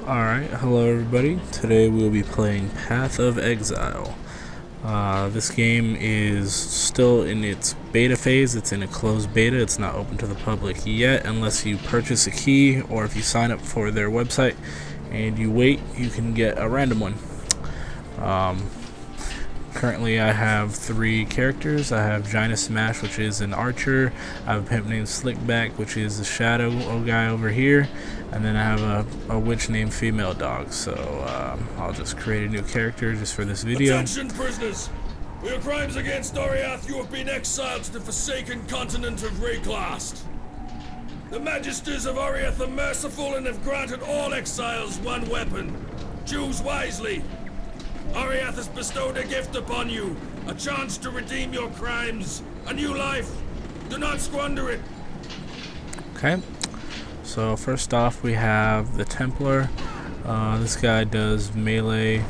Alright, hello everybody. Today we'll be playing Path of Exile. This game is still in its beta phase. It's in a closed beta. It's not open to the public yet unless you purchase a key or if you sign up for their website and you wait, you can get a random one. Currently I have 3 characters. I have Gina Smash, which is an archer. I have a pimp named Slickback, which is a shadow guy over here. And then I have a witch named Female Dog. So I'll just create a new character just for this video. Attention, prisoners! For your crimes against Oriath, you have been exiled to the forsaken continent of Reclast. The Magisters of Oriath are merciful and have granted all exiles one weapon. Choose wisely. Oriath has bestowed a gift upon you, a chance to redeem your crimes, a new life. Do not squander it. Okay, so first off we have the Templar. This guy does melee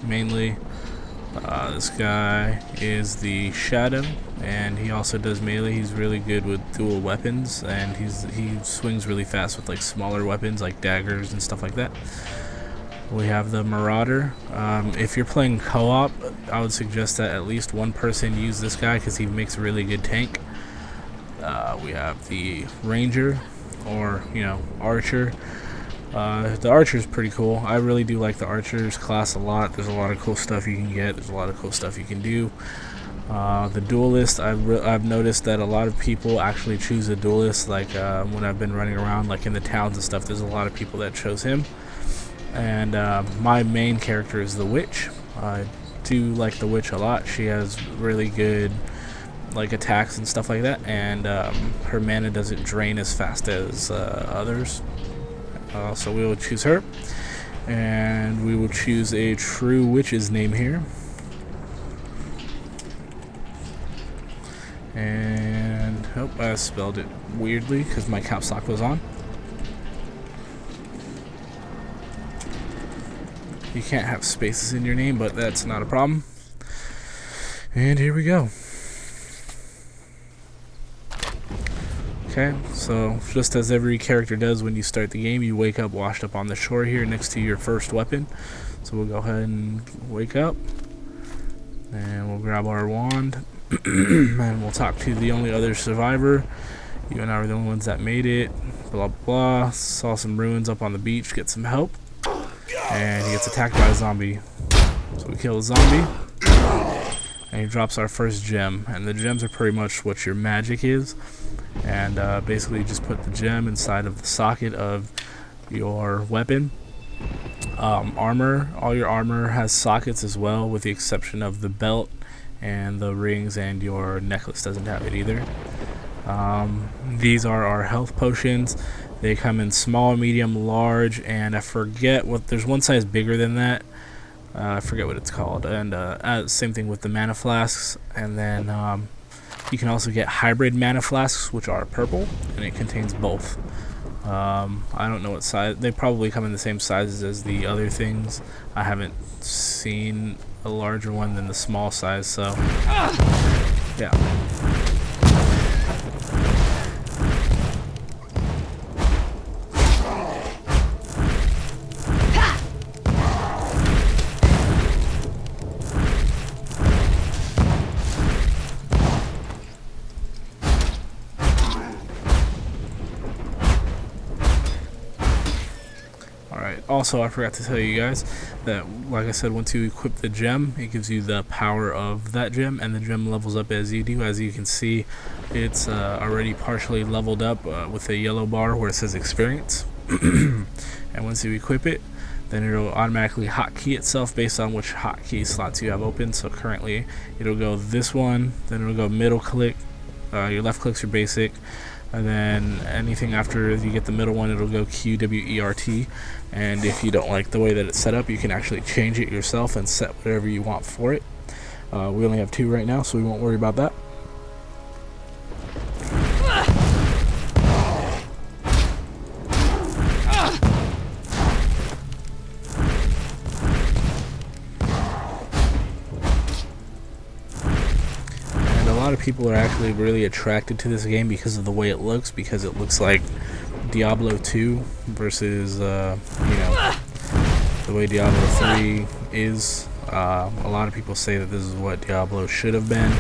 mainly. This guy is the Shadow, and he also does melee. He's really good with dual weapons, and he swings really fast with like smaller weapons like daggers and stuff like that. We have the Marauder. If you're playing co-op, I would suggest that at least one person use this guy because he makes a really good tank. We have the Ranger, or Archer. The Archer is pretty cool. I really do like the Archer's class a lot. There's a lot of cool stuff you can get. There's a lot of cool stuff you can do. The Duelist, I've noticed that a lot of people actually choose a Duelist. Like when I've been running around like in the towns and stuff, there's a lot of people that chose him. And my main character is the Witch. I do like the Witch a lot. She has really good like attacks and stuff like that, and her mana doesn't drain as fast as others. So we will choose her, and we will choose a true witch's name here. And I spelled it weirdly because my caps lock was on. You can't have spaces in your name, but that's not a problem. And here we go. Okay, so just as every character does when you start the game, you wake up washed up on the shore here next to your first weapon. So we'll go ahead and wake up, and we'll grab our wand, and we'll talk to the only other survivor. You and I are the only ones that made it. Blah blah. Saw some ruins up on the beach. Get some help. And he gets attacked by a zombie. So we kill the zombie, and he drops our first gem. And the gems are pretty much what your magic is. And basically just put the gem inside of the socket of your weapon. Armor, all your armor has sockets as well, with the exception of the belt and the rings, and your necklace doesn't have it either. These are our health potions. They come in small, medium, large, and I forget what, there's one size bigger than that. I forget what it's called. And same thing with the mana flasks. And then you can also get hybrid mana flasks, which are purple, and it contains both. I don't know what size. They probably come in the same sizes as the other things. I haven't seen a larger one than the small size, so yeah. Also, I forgot to tell you guys that, like I said, once you equip the gem, it gives you the power of that gem, and the gem levels up as you do. As you can see, it's already partially leveled up with a yellow bar where it says experience. And once you equip it, then it'll automatically hotkey itself based on which hotkey slots you have open. So currently, it'll go this one, then it'll go middle click, your left click's your basic, and then anything after you get the middle one, it'll go QWERT. And if you don't like the way that it's set up, you can actually change it yourself and set whatever you want for it. We only have 2 right now, so we won't worry about that. A lot of people are actually really attracted to this game because of the way it looks, because it looks like Diablo 2 versus, the way Diablo 3 is. A lot of people say that this is what Diablo should have been,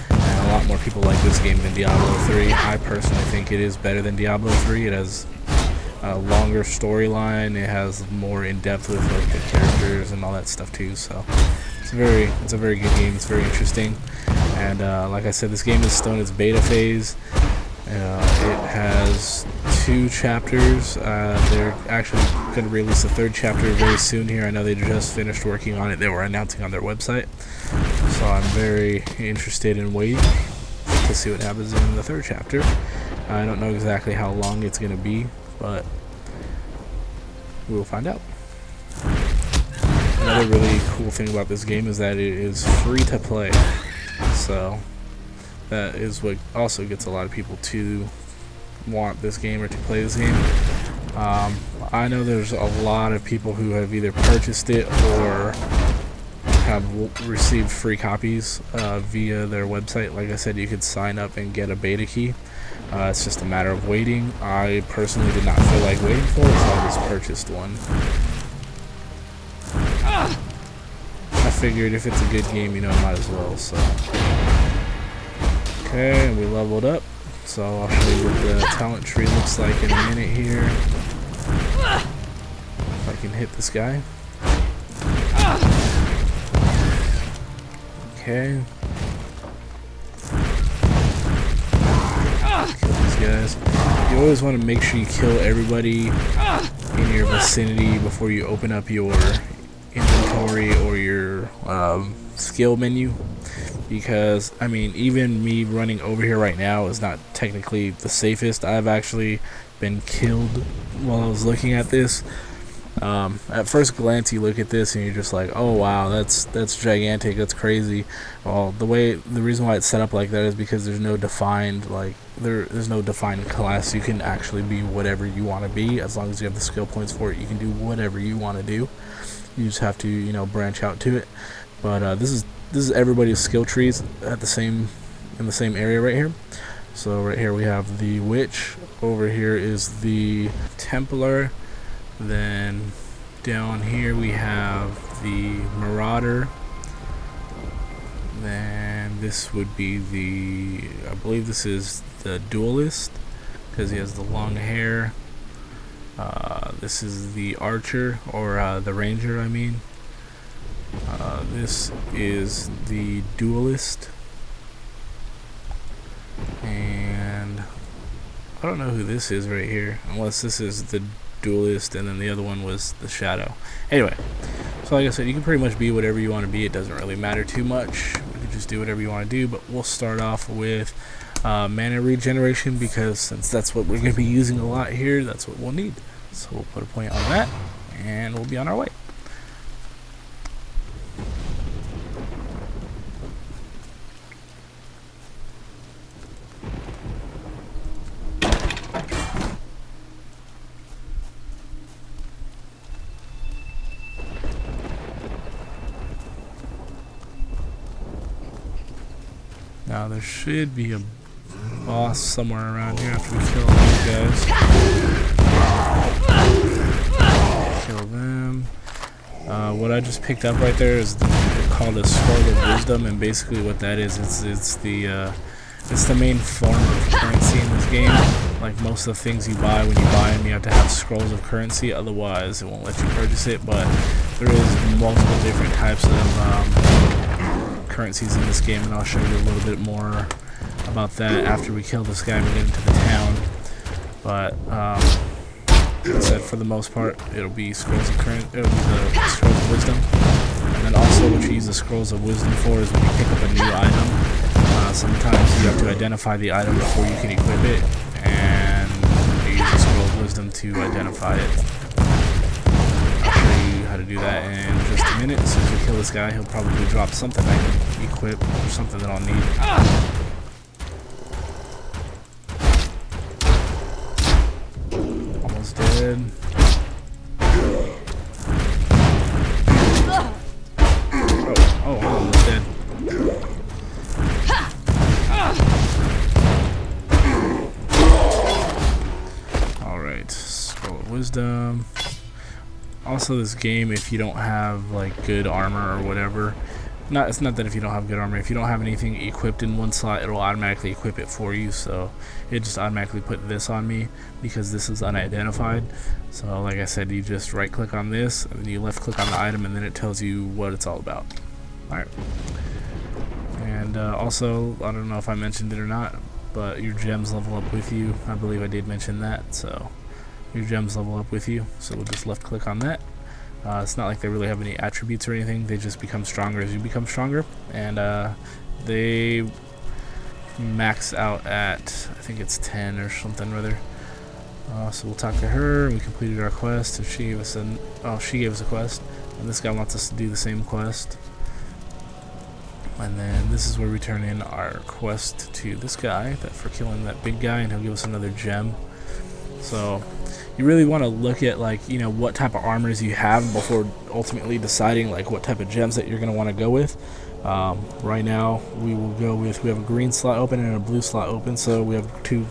and a lot more people like this game than Diablo 3. I personally think it is better than Diablo 3. It has a longer storyline. It has more in depth with like the characters and all that stuff too. So it's a very good game. It's very interesting, and like I said, this game is still in its beta phase. It has 2 chapters. They're actually going to release the 3rd chapter very soon here. I know they just finished working on it. They were announcing on their website. So I'm very interested in waiting to see what happens in the 3rd chapter. I don't know exactly how long it's going to be, but we will find out. Another really cool thing about this game is that it is free to play. So that is what also gets a lot of people to want this game or to play this game. I know there's a lot of people who have either purchased it or have received free copies via their website. Like I said, you could sign up and get a beta key. It's just a matter of waiting. I personally did not feel like waiting for it, so I just purchased one. I figured if it's a good game, you know, might as well. So okay, and we leveled up. So I'll show you what the talent tree looks like in a minute here. If I can hit this guy. Okay. Kill these guys. You always want to make sure you kill everybody in your vicinity before you open up your inventory or your skill menu. Because, I mean, even me running over here right now is not technically the safest. I've actually been killed while I was looking at this. At first glance, you look at this and you're just like, oh wow, that's gigantic, that's crazy. Well, the reason why it's set up like that is because there's no defined, there's no defined class. You can actually be whatever you want to be. As long as you have the skill points for it, you can do whatever you want to do. You just have to, you know, branch out to it. But this is everybody's skill trees in the same area right here. So right here we have the Witch. Over here is the Templar. Then down here we have the Marauder. Then this would be I believe this is the Duelist, because he has the long hair. This is the Archer, or the Ranger, I mean. This is the Duelist, and I don't know who this is right here, unless this is the Duelist and then the other one was the Shadow. Anyway, so like I said, you can pretty much be whatever you want to be. It doesn't really matter too much. You can just do whatever you want to do, but we'll start off with mana regeneration, because since that's what we're going to be using a lot here, that's what we'll need. So we'll put a point on that and we'll be on our way. Now there should be a boss somewhere around here after we kill these guys. Kill them. What I just picked up right there is called a Scroll of Wisdom, and basically what that is, it's the main form of currency in this game. Like most of the things you buy, when you buy them, you have to have scrolls of currency, otherwise it won't let you purchase it. But there is multiple different types of currencies in this game, and I'll show you a little bit more about that after we kill this guy and we get into the town. But like I said, for the most part, it'll be scrolls of it'll be the scrolls of wisdom. And then also what you use the scrolls of wisdom for is when you pick up a new item. Sometimes you have to identify the item before you can equip it, and you use the scroll of wisdom to identify it. I'll show you how to do that in just a minute. As soon as we kill this guy, he'll probably drop something I can equip or something that I'll need. Almost dead. Oh, I'm almost dead. Alright, Scroll of Wisdom. Also, this game, if you don't have like good armor or whatever, it's not that if you don't have good armor, if you don't have anything equipped in one slot, it'll automatically equip it for you. So it just automatically put this on me because this is unidentified. So like I said, you just right click on this and then you left click on the item, and then it tells you what it's all about. Alright. And also, I don't know if I mentioned it or not, but your gems level up with you. I believe I did mention that. So your gems level up with you. So we'll just left click on that. It's not like they really have any attributes or anything. They just become stronger as you become stronger. And they max out at, I think it's 10 or something rather. So we'll talk to her. We completed our quest, and she gave us a quest. And this guy wants us to do the same quest. And then this is where we turn in our quest to this guy for killing that big guy, and he'll give us another gem. So you really want to look at, like, you know, what type of armors you have before ultimately deciding like what type of gems that you're going to want to go with. Right now we have a green slot open and a blue slot open, so we have two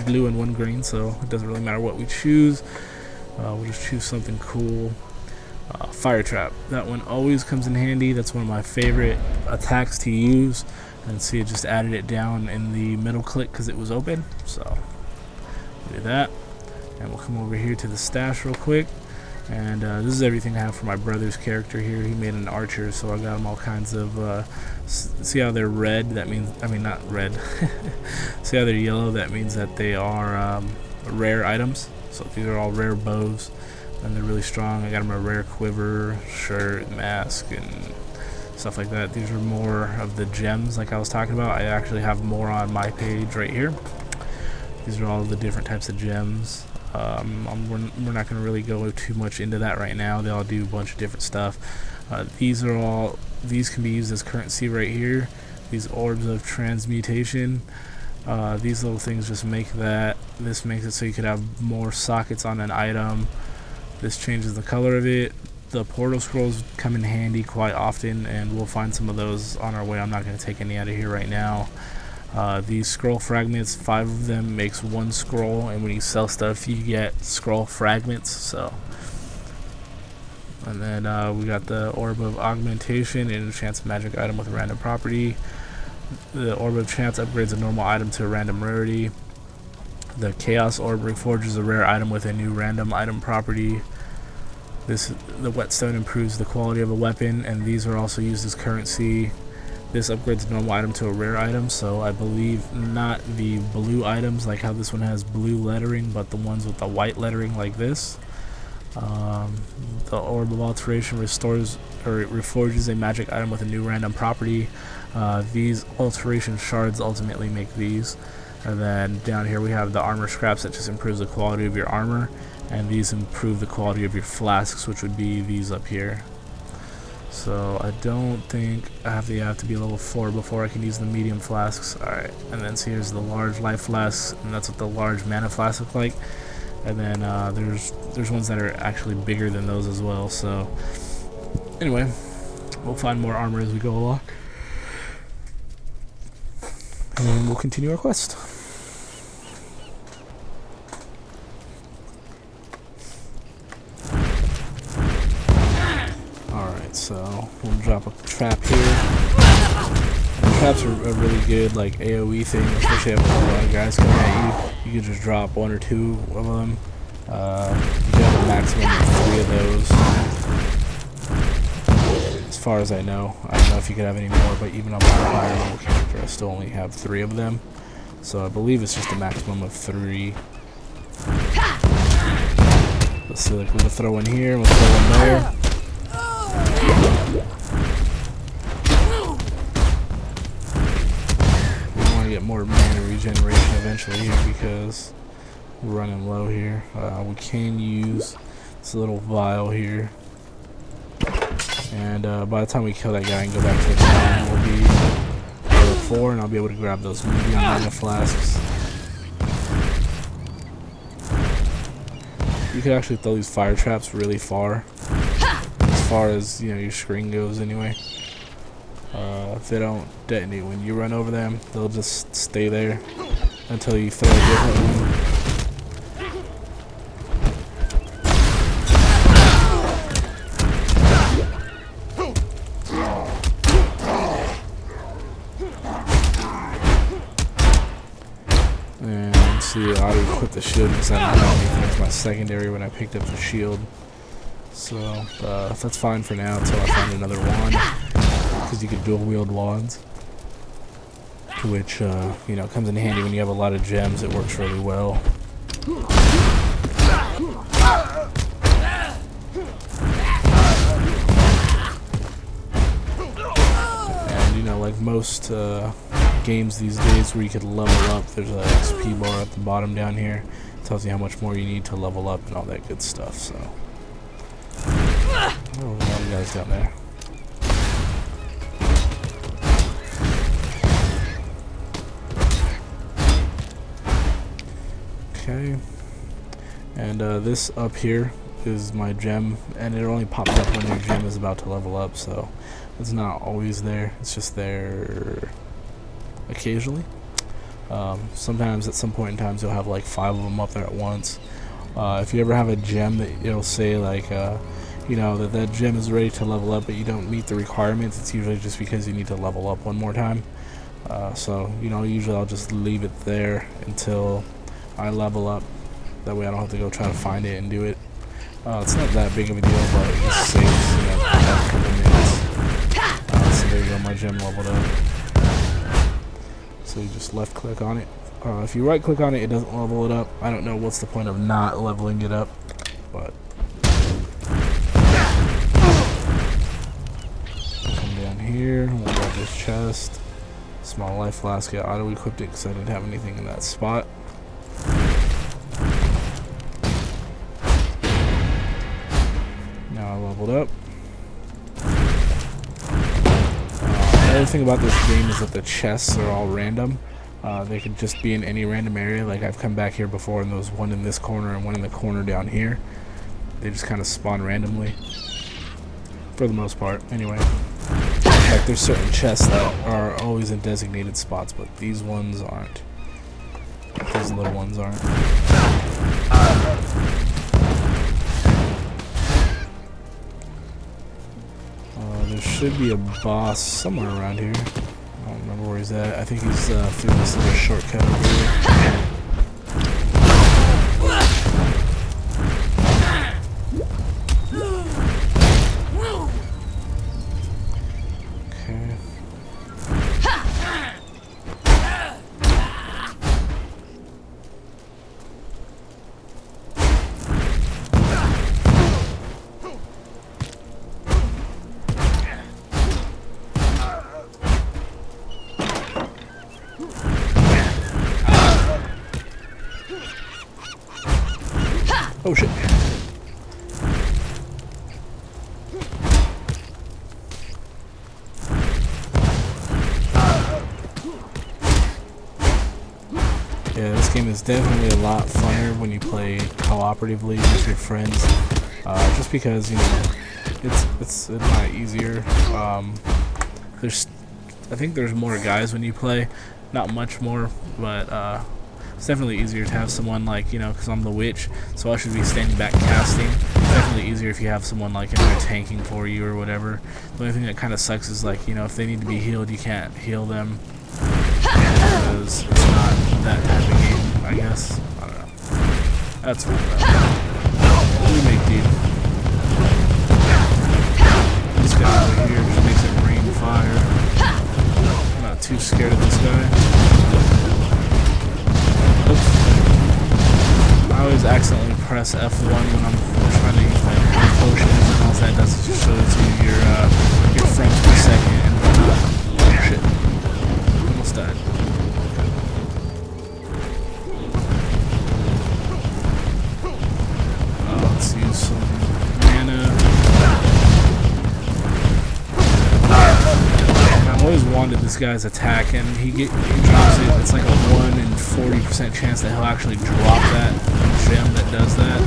blue and one green, so it doesn't really matter what we choose. We'll just choose something cool. Fire trap, that one always comes in handy. That's one of my favorite attacks to use. And see, it just added it down in the middle click because it was open. So do that, and we'll come over here to the stash real quick. And this is everything I have for my brother's character here. He made an archer, so I got him all kinds of see how they're red, that means, I mean not red, see how they're yellow, that means that they are rare items. So these are all rare bows, and they're really strong. I got him a rare quiver, shirt, mask, and stuff like that. These are more of the gems like I was talking about. I actually have more on my page right here. These are all the different types of gems. We're not going to really go too much into that right now. They all do a bunch of different stuff. These can be used as currency right here. These orbs of transmutation. These little things just make that. This makes it so you could have more sockets on an item. This changes the color of it. The portal scrolls come in handy quite often, and we'll find some of those on our way. I'm not going to take any out of here right now. These scroll fragments, 5 of them makes 1 scroll, and when you sell stuff you get scroll fragments. So, and then we got the orb of augmentation, and enchants a magic item with a random property. The orb of chance upgrades a normal item to a random rarity. The chaos orb reforges a rare item with a new random item property. The whetstone improves the quality of a weapon, and these are also used as currency. This upgrades a normal item to a rare item, so I believe not the blue items like how this one has blue lettering, but the ones with the white lettering like this. The orb of alteration restores or it reforges a magic item with a new random property. These alteration shards ultimately make these. And then down here we have the armor scraps that just improves the quality of your armor, and these improve the quality of your flasks, which would be these up here. So I don't think I have to be level 4 before I can use the medium flasks. Alright, and then so here's the large life flasks, and that's what the large mana flasks look like. And then there's ones that are actually bigger than those as well. So anyway, we'll find more armor as we go along, and we'll continue our quest. So we'll drop a trap here. And traps are a really good like AoE thing, especially if a lot of guys come at you. You can just drop 1 or 2 of them. You can have a maximum of 3 of those. As far as I know. I don't know if you could have any more, but even on my higher level character I still only have 3 of them. So I believe it's just a maximum of 3. Let's see, like we'll throw in here, we'll throw in there. We want to get more mana regeneration eventually here because we're running low here. We can use this little vial here, and by the time we kill that guy and go back to the town, we'll be level 4, and I'll be able to grab those medium mana flasks. You could actually throw these fire traps really far. As far as, you know, your screen goes anyway. If they don't detonate when you run over them, they'll just stay there until you throw a different one. equip the shield because I didn't have anything as my secondary when I picked up the shield. So that's fine for now until I find another wand, because you can dual wield wands, which you know, comes in handy when you have a lot of gems. It works really well. And you know, like most games these days where you could level up, there's an XP bar at the bottom down here. It tells you how much more you need to level up and all that good stuff. So, oh, a lot of guys down there. Okay, and this up here is my gem, and it only pops up when your gem is about to level up, so it's not always there. It's just there occasionally. Sometimes at some point in time you'll have like 5 of them up there at once. If you ever have a gem that it'll say like you know, that gem is ready to level up but you don't meet the requirements, it's usually just because you need to level up one more time. So you know, usually I'll just leave it there until I level up. That way I don't have to go try to find it and do it. It's not that big of a deal, but it just saves, you know, a couple minutes. So there you go, my gem leveled up. So you just left click on it. If you right click on it, it doesn't level it up. I don't know what's the point of not leveling it up, but come down here, we'll grab this chest. Small life flask, I auto equipped it because I didn't have anything in that spot. Now I leveled up. The other thing about this game is that the chests are all random. They could just be in any random area. Like I've come back here before and there was one in this corner and one in the corner down here. They just kind of spawn randomly, for the most part. Anyway, like there's certain chests that are always in designated spots, but these ones aren't. These little ones aren't. There should be a boss somewhere around here. I don't remember where he's at. I think he's through this little shortcut over here. Okay. Oh shit. Yeah, this game is definitely a lot funner when you play cooperatively with your friends. Just because, you know, it's a lot easier. I think there's more guys when you play, not much more, but it's definitely easier to have someone like, you know, because I'm the witch, so I should be standing back casting. It's definitely easier if you have someone like in there tanking for you or whatever. The only thing that kind of sucks is like, you know, if they need to be healed, you can't heal them because it's not that type of game, I guess. I don't know. That's what we make, dude. This guy over here just makes it rain fire. I'm not too scared of this guy. Oops. I always accidentally press F1 when I'm trying to use my potions, and all that does is just shows you your frames per second and whatnot. Oh shit. Almost died. Let's use some mana. I've always wanted this guy's attack, and he drops it. It's like a 1 in 40% chance that he'll actually drop that gem that does that.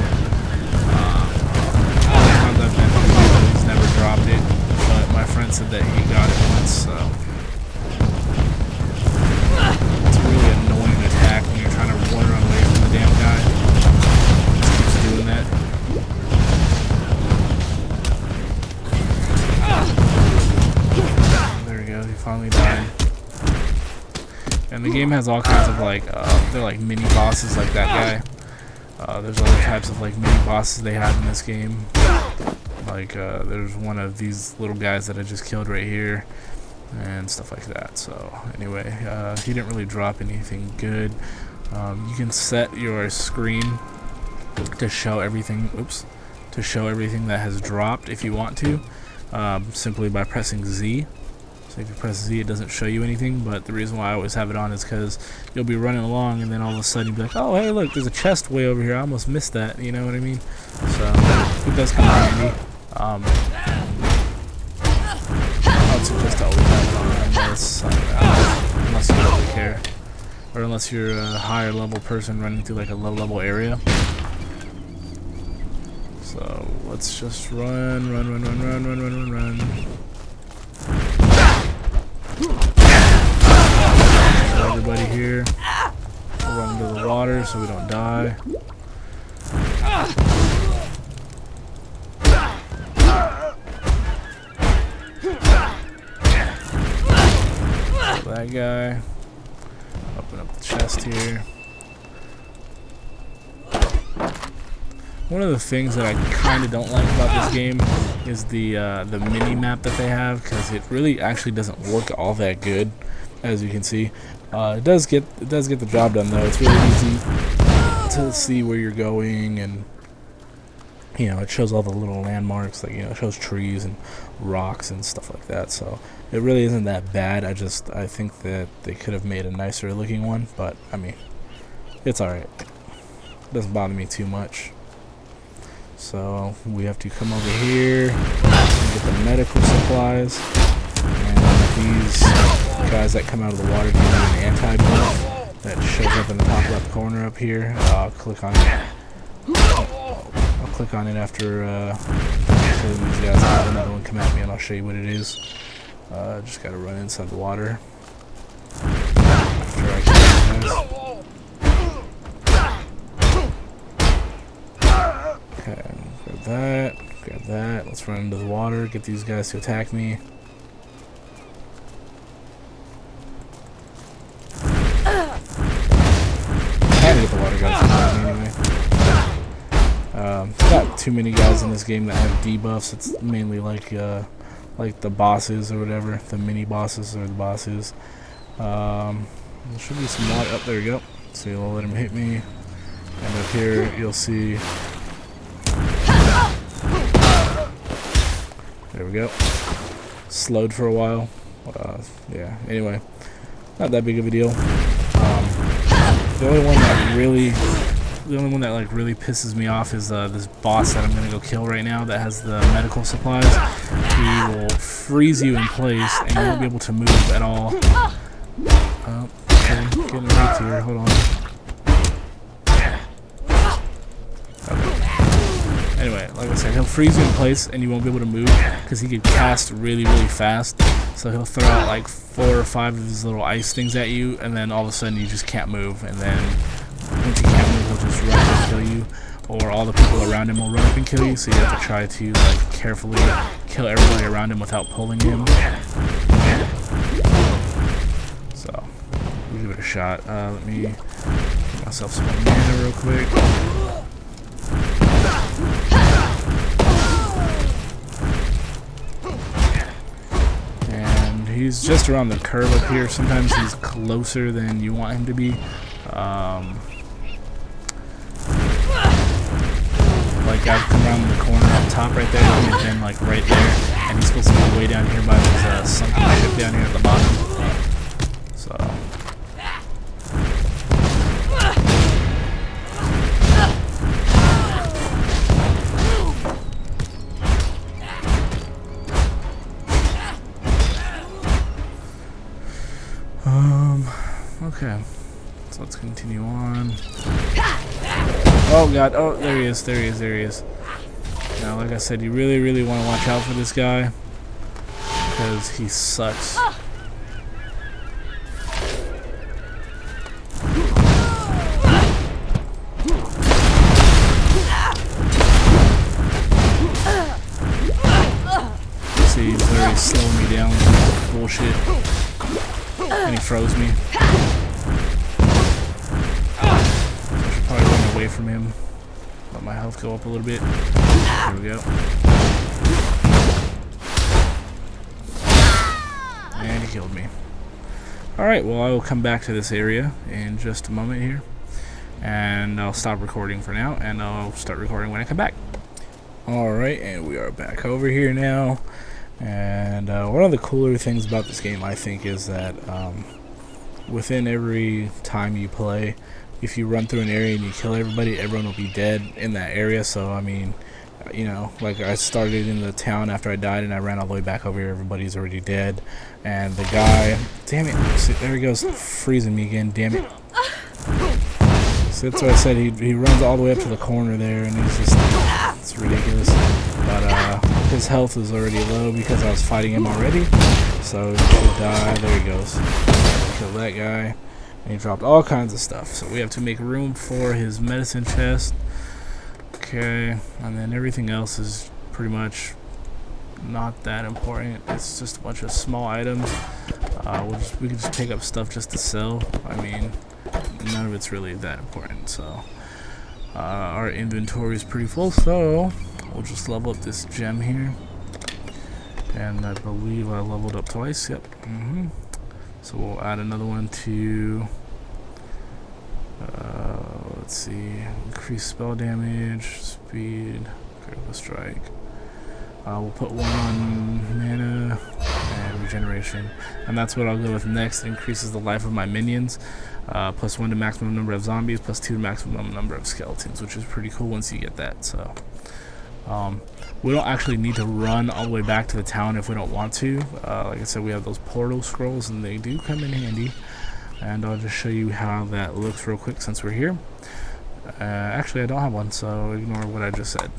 All the times I've been through, he's never dropped it, but my friend said that he got it once, so it's a really annoying attack when you're trying to run away from the damn guy. He just keeps doing that. There we go, he finally died. And the game has all kinds of like, they're like mini bosses like that guy. There's other types of like mini bosses they have in this game. Like there's one of these little guys that I just killed right here, and stuff like that. So anyway, he didn't really drop anything good. You can set your screen to show everything. Oops. To show everything that has dropped if you want to, simply by pressing Z. So if you press Z, it doesn't show you anything, but the reason why I always have it on is because you'll be running along and then all of a sudden you'll be like, oh hey look, there's a chest way over here, I almost missed that, you know what I mean? So it does come in handy. I would suggest to always have it on unless you don't really care, or unless you're a higher level person running through like a low level area. So let's just run. So everybody here, we'll run into the water so we don't die. So that guy, open up the chest here. One of the things that I kind of don't like about this game is the mini map that they have, because it really actually doesn't look all that good, as you can see. It does get the job done though. It's really easy to see where you're going, and you know it shows all the little landmarks, like it shows trees and rocks and stuff like that. So it really isn't that bad. I think that they could have made a nicer looking one, but I mean it's alright. It doesn't bother me too much. So we have to come over here and get the medical supplies, and these guys that come out of the water give you an anti-buff that shows up in the top left corner up here. I'll click on it. I'll click on it after killing these guys. I'll have another one come at me and I'll show you what it is. Just gotta run inside the water after I kill these guys. Okay, grab that, let's run into the water, get these guys to attack me. I had to get the water guys to attack me anyway. Not too many guys in this game that have debuffs. It's mainly like the bosses or whatever, the mini bosses or the bosses. There should be some water. Up there we go. So you'll let him hit me, and up here you'll see. There we go. Slowed for a while. Yeah. Anyway, not that big of a deal. The only one that like really pisses me off is this boss that I'm gonna go kill right now that has the medical supplies. He will freeze you in place and you won't be able to move at all. Okay, getting right here. Hold on. Anyway, like I said, he'll freeze you in place and you won't be able to move because he can cast really fast. So he'll throw out like 4 or 5 of his little ice things at you, and then all of a sudden you just can't move. And then once you can't move, he'll just run up and kill you, or all the people around him will run up and kill you. So you have to try to like carefully kill everybody around him without pulling him. So we'll give it a shot. Let me get myself some mana real quick. He's just around the curve up here. Sometimes he's closer than you want him to be. Like I've come around the corner up top right there, and he's been like right there, and he's supposed to be way down here by this sunken ship down here at the bottom. So. Okay, so let's continue on. Oh god, oh there he is. Now like I said, you really want to watch out for this guy, because he sucks. See, he's literally slowing me down with bullshit. And he froze me. I should probably run away from him. Let my health go up a little bit. There we go. And he killed me. Alright, well I will come back to this area in just a moment here. And I'll stop recording for now, and I'll start recording when I come back. Alright, and we are back over here now. And one of the cooler things about this game, I think, is that within every time you play, if you run through an area and you kill everybody, everyone will be dead in that area. So, I mean, you know, like I started in the town after I died and I ran all the way back over here, everybody's already dead. And the guy, damn it, see, there he goes, freezing me again, damn it. So that's what I said, he runs all the way up to the corner there, and he's just, it's ridiculous. But his health is already low because I was fighting him already, so he should die. There he goes. Kill that guy. And he dropped all kinds of stuff, so we have to make room for his medicine chest. Okay, and then everything else is pretty much not that important. It's just a bunch of small items. We can just pick up stuff just to sell. I mean, none of it's really that important. So our inventory is pretty full, so we'll just level up this gem here. And I believe I leveled up twice. Yep. So we'll add another one to let's see, increase spell damage, speed, critical strike. We'll put one on mana and regeneration, and that's what I'll go with next. It increases the life of my minions, plus 1 to maximum number of zombies, plus 2 to maximum number of skeletons, which is pretty cool once you get that. So we don't actually need to run all the way back to the town if we don't want to. Like I said, we have those portal scrolls and they do come in handy, and I'll just show you how that looks real quick since we're here. Actually, I don't have one, so ignore what I just said.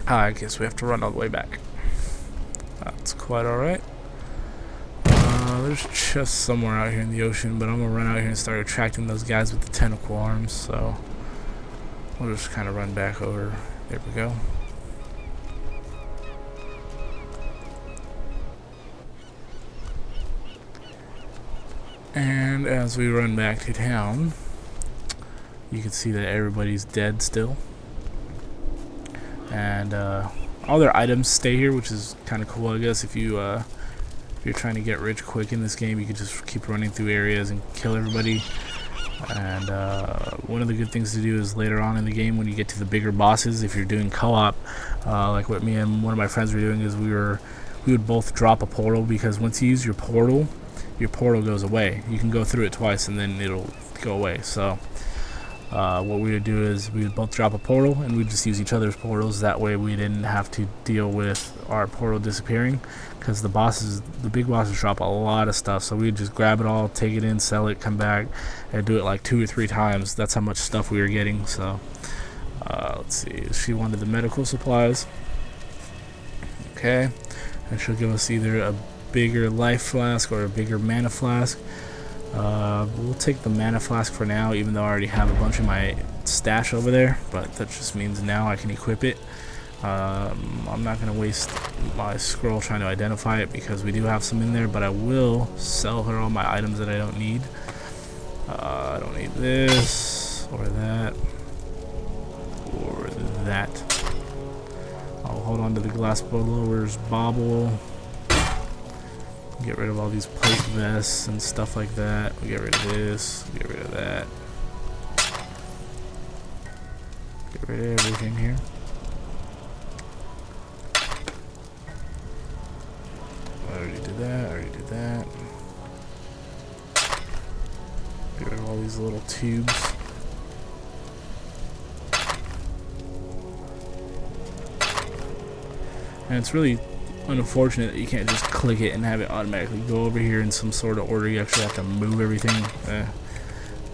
I guess we have to run all the way back. That's quite alright. There's chests somewhere out here in the ocean, but I'm gonna run out here and start attracting those guys with the tentacle arms, so we'll just kind of run back over. There we go. And as we run back to town, you can see that everybody's dead still. And all their items stay here, which is kind of cool, I guess. If you're trying to get rich quick in this game, you can just keep running through areas and kill everybody. And one of the good things to do is later on in the game, when you get to the bigger bosses, if you're doing co-op, like what me and one of my friends were doing, is we would both drop a portal, because once you use your portal goes away. You can go through it twice and then it'll go away. So what we would do is we would both drop a portal and we'd just use each other's portals. That way we didn't have to deal with our portal disappearing, because the big bosses drop a lot of stuff. So we'd just grab it all, take it in, sell it, come back, and do it like 2 or 3 times. That's how much stuff we were getting. So let's see, she wanted the medical supplies. Okay, and she'll give us either a bigger life flask or a bigger mana flask. We'll take the mana flask for now, even though I already have a bunch in my stash over there, but that just means now I can equip it. I'm not going to waste my scroll trying to identify it, because we do have some in there, but I will sell her all my items that I don't need. I don't need this or that or that. I'll hold on to the glass blower's bauble. Get rid of all these plate vests and stuff like that. We get rid of this. We get rid of that. Get rid of everything here. I already did that. I already did that. Get rid of all these little tubes. And it's really unfortunate that you can't just click it and have it automatically go over here in some sort of order. You actually have to move everything.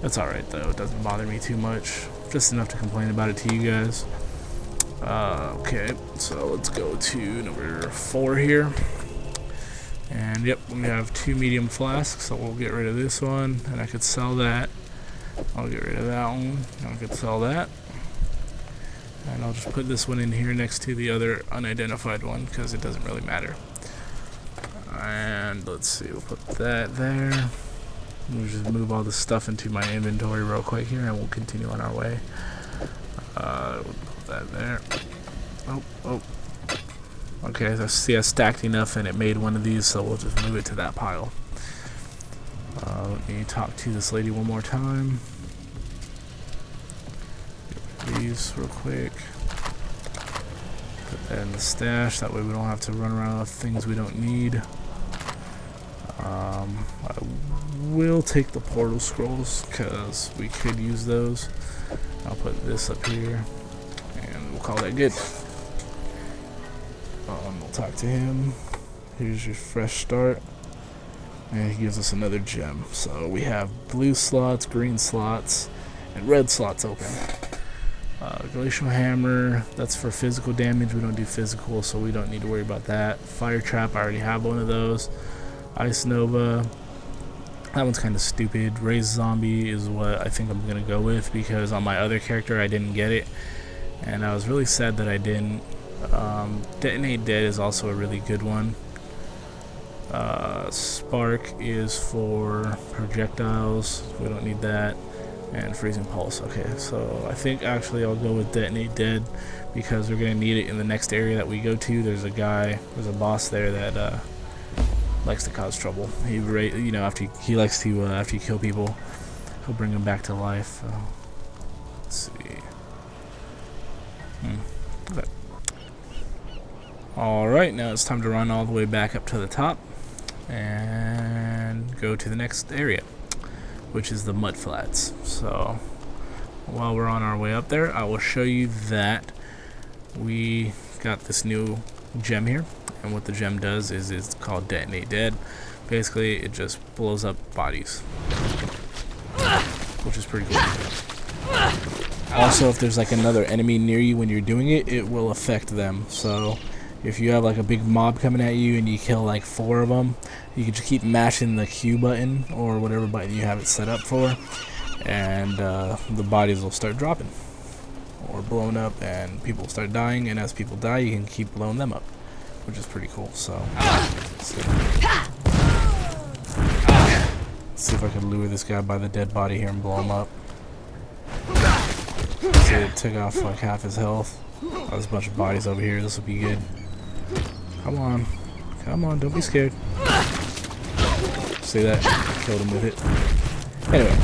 That's alright though, it doesn't bother me too much. Just enough to complain about it to you guys. Okay, so let's go to number 4 here. And yep, we have 2 medium flasks, so we'll get rid of this one, and I could sell that. I'll get rid of that one, I could sell that. And I'll just put this one in here next to the other unidentified one because it doesn't really matter. And let's see, we'll put that there. We'll just move all this stuff into my inventory real quick here and we'll continue on our way. We'll put that there. Oh. Okay, so see I stacked enough and it made one of these, so we'll just move it to that pile. Let me talk to this lady one more time. Get these real quick. Put that in the stash, that way we don't have to run around with things we don't need. I will take the portal scrolls because we could use those. I'll put this up here and we'll call that good. We'll talk to him. Here's your fresh start. And he gives us another gem. So we have blue slots, green slots, and red slots open. Glacial hammer, that's for physical damage. We don't do physical, so we don't need to worry about that. Fire trap, I already have one of those. Ice Nova, that one's kind of stupid. Raise zombie is what I think I'm going to go with because on my other character I didn't get it. And I was really sad that I didn't. Detonate Dead is also a really good one. Spark is for projectiles, we don't need that. And Freezing Pulse. Okay, so I think actually I'll go with Detonate Dead because we're going to need it in the next area that we go to. There's a boss there that likes to cause trouble. After you kill people, he'll bring them back to life. Let's see. Okay. Alright, now it's time to run all the way back up to the top and go to the next area, which is the mud flats. So while we're on our way up there, I will show you that we got this new gem here, and what the gem does is it's called Detonate Dead. Basically it just blows up bodies, which is pretty cool. Also, if there's like another enemy near you when you're doing it, it will affect them. So if you have like a big mob coming at you and you kill like 4 of them, you can just keep mashing the Q button or whatever button you have it set up for, and the bodies will start dropping or blowing up and people will start dying, and as people die you can keep blowing them up, which is pretty cool. So let's see if I can lure this guy by the dead body here and blow him up. See, it took off like half his health. Oh, there's a bunch of bodies over here, this will be good. Come on, don't be scared. See that? Killed him with it. Anyway,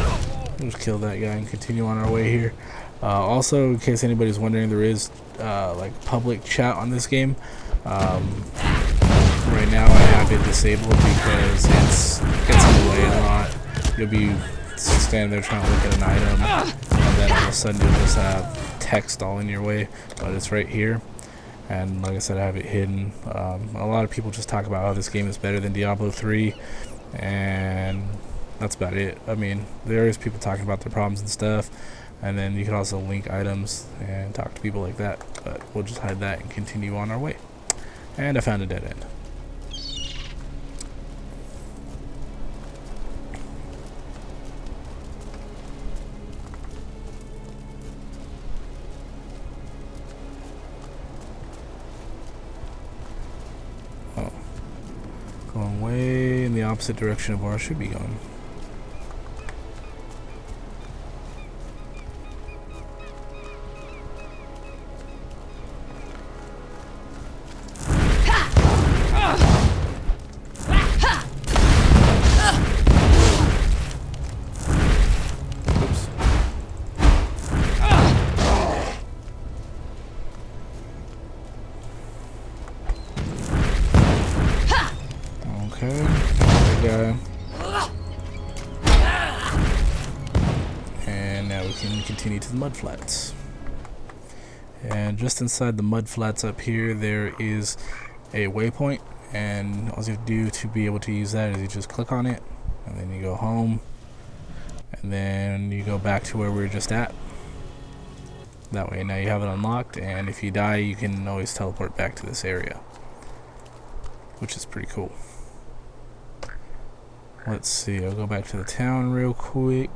we'll just kill that guy and continue on our way here. Also, in case anybody's wondering, there is like public chat on this game. Right now I have it disabled because it gets in the way a lot. You'll be standing there trying to look at an item, and then all of a sudden you'll just have text all in your way, but it's right here. And like I said, I have it hidden. A lot of people just talk about how this game is better than Diablo 3, and that's about it. I mean, there is people talking about their problems and stuff, and then you can also link items and talk to people like that, but we'll just hide that and continue on our way. And I found a dead end. Going way in the opposite direction of where I should be going. Oops. Okay, there we go. And now we can continue to the mud flats. And just inside the mud flats up here, there is a waypoint, and all you have to do to be able to use that is you just click on it, and then you go home, and then you go back to where we were just at. That way now you have it unlocked, and if you die you can always teleport back to this area, which is pretty cool. Let's see, I'll go back to the town real quick.